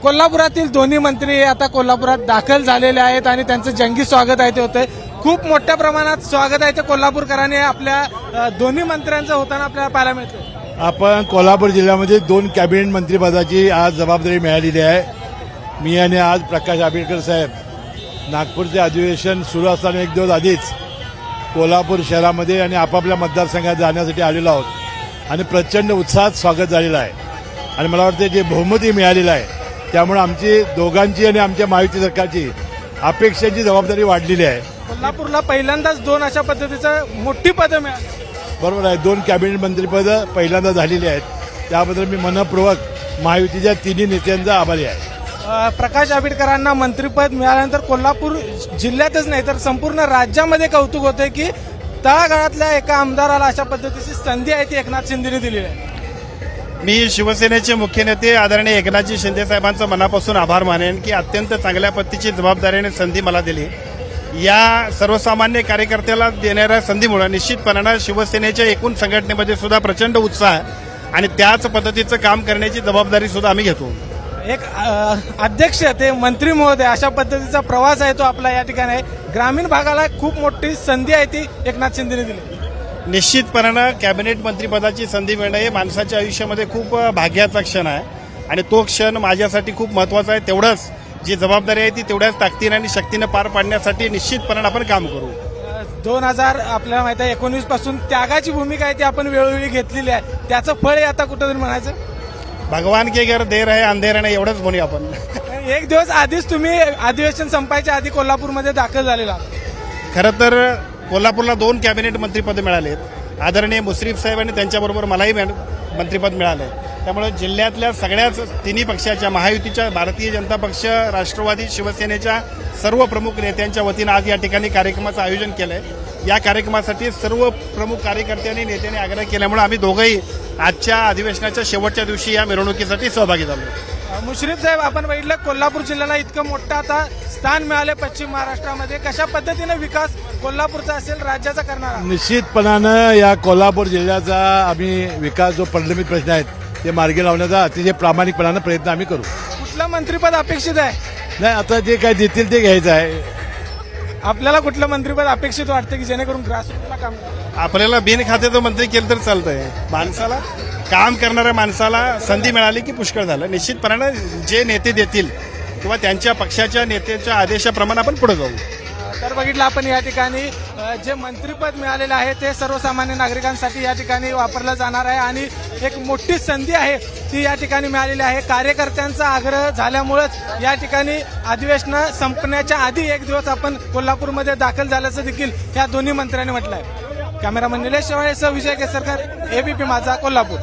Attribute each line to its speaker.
Speaker 1: कोल्हापुरातील दोन्ही मंत्री आता कोल्हापुरात दाखल झालेले आहेत आणि त्यांचं जंगी स्वागत आहे ते होतंय. खूप मोठ्या प्रमाणात स्वागत आहे ते कोल्हापूरकरांनी आपल्या दोन्ही मंत्र्यांचं होताना आपल्याला पाहायला मिळतं.
Speaker 2: आपण कोल्हापूर जिल्ह्यामध्ये 2 कॅबिनेट मंत्रिपदाची आज जबाबदारी मिळालेली आहे. मी आणि आज प्रकाश आंबेडकर साहेब नागपूरचे अधिवेशन सुरू असताना 1 दिवस आधीच कोल्हापूर शहरामध्ये आणि आपापल्या मतदारसंघात जाण्यासाठी आलेलो आहोत आणि प्रचंड उत्साहात स्वागत झालेलं आहे. आणि मला वाटतं जे बहुमती मिळालेलं आहे त्यामुळे आमची दोघांची आणि आमच्या महायुती सरकारची अपेक्षांची जबाबदारी वाढलेली आहे.
Speaker 1: कोल्हापूरला पहिल्यांदाच 2 अशा पद्धतीचं मोठी पदं मिळाली.
Speaker 2: बरोबर आहे. 2 कॅबिनेट मंत्रिपदं पहिल्यांदा झालेली आहेत. त्याबद्दल मी मनपूर्वक महायुतीच्या तिन्ही नेत्यांचा आभारी आहे.
Speaker 1: प्रकाश आंबेडकरांना मंत्रिपद मिळाल्यानंतर कोल्हापूर जिल्ह्यातच नाही तर संपूर्ण राज्यामध्ये कौतुक होते की तळागाळातल्या एका आमदाराला अशा पद्धतीची संधी आहे ती एकनाथ शिंदेने दिलेली आहे.
Speaker 3: मी शिवसेनेचे मुख्य नेते आदरणीय एकनाथजी शिंदे साहेबांचं मनापासून आभार मानेन की अत्यंत चांगल्या पद्धतीची जबाबदारीने संधी मला दिली. या सर्वसामान्य कार्यकर्त्याला देणाऱ्या संधीमुळे निश्चितपणानं शिवसेनेच्या एकूण संघटनेमध्ये सुद्धा प्रचंड उत्साह आणि त्याच पद्धतीचं काम करण्याची जबाबदारी सुद्धा आम्ही घेतो.
Speaker 1: एक अध्यक्ष ते मंत्री महोदय अशा पद्धतीचा प्रवास आहे तो आपला या ठिकाणी. ग्रामीण भागाला खूप मोठी संधी आहे ती एकनाथ शिंदेने दिली.
Speaker 3: निश्चितपणानं कॅबिनेट मंत्रिपदाची संधी मिळणं हे माणसाच्या आयुष्यामध्ये खूप भाग्याचा क्षण आहे आणि तो क्षण माझ्यासाठी खूप महत्त्वाचा आहे. तेवढंच जी जबाबदारी आहे ती तेवढ्याच ताकदीने आणि शक्तीनं पार पाडण्यासाठी निश्चितपणानं आपण काम करू.
Speaker 1: 2000 आपल्याला माहिती आहे 19 पासून त्यागाची भूमिका आहे ती आपण वेळोवेळी घेतलेली आहे. त्याचं फळ आता कुठंतरी म्हणायचं
Speaker 3: भगवान के घर देर आहे अंधेर नाही एवढंच म्हणूया आपण.
Speaker 1: 1 दिवस आधीच तुम्ही अधिवेशन संपायच्या आधी कोल्हापूरमध्ये दाखल झालेला.
Speaker 3: खरं तर कोल्हापूरला 2 कॅबिनेट मंत्रिपद मिळालेत. आदरणीय मुश्रीफ साहेब आणि त्यांच्याबरोबर मलाही मंत्रिपद मिळालं. त्यामुळे जिल्ह्यातल्या सगळ्याच तिन्ही पक्षाच्या महायुतीच्या भारतीय जनता पक्ष राष्ट्रवादी शिवसेनेच्या सर्व प्रमुख नेत्यांच्या वतीनं आज या ठिकाणी कार्यक्रमाचं आयोजन केलंय. या कार्यक्रमासाठी सर्व प्रमुख कार्यकर्त्यांनी नेत्यांनी आग्रह केल्यामुळे आम्ही दोघंही आजच्या अधिवेशनाच्या शेवटच्या दिवशी या मिरवणुकीसाठी सहभागी झालो.
Speaker 1: मुश्रीफ साहेब आपण बघितलं कोल्हापूर जिल्ह्याला इतकं मोठं आता स्थान मिळाले पश्चिम महाराष्ट्रामध्ये. कशा पद्धतीने विकास कोल्हापूरचा असेल राज्याचा करणार?
Speaker 2: निश्चितपणानं या कोल्हापूर जिल्ह्याचा आम्ही विकास जो प्रलंबित प्रश्न आहेत ते मार्गी लावण्याचा अतिशय प्रामाणिकपणानं प्रयत्न आम्ही करू.
Speaker 1: कुठलं मंत्रिपद अपेक्षित आहे?
Speaker 2: नाही आता जे काय देतील ते घ्यायचं आहे.
Speaker 1: आपल्याला कुठलं मंत्रिपद अपेक्षित वाटतं की जेणेकरून ग्रासरूटला काम?
Speaker 3: आपल्याला बिनखात्याचं मंत्री केलं तर चालतंय. माणसाला काम करणाऱ्या माणसाला संधी मिळाली की पुष्कळ झालं. निश्चितपणानं जे नेते देतील किंवा त्यांच्या पक्षाच्या नेत्याच्या आदेशाप्रमाणे आपण पुढे जाऊ.
Speaker 1: तर बघितलं आपण या ठिकाणी जे मंत्रिपद मिळालेलं आहे ते सर्वसामान्य नागरिकांसाठी या ठिकाणी वापरलं जाणार आहे आणि एक मोठी संधी आहे ती या ठिकाणी मिळालेली आहे. कार्यकर्त्यांचा आग्रह झाल्यामुळेच या ठिकाणी अधिवेशन संपण्याच्या आधी 1 दिवस आपण कोल्हापूरमध्ये दाखल झाल्याचं देखील या दोन्ही मंत्र्यांनी म्हटलं आहे. कॅमेरामन निलेश शेवाळेसह विजय केसरकर, एबीपी माझा, कोल्हापूर.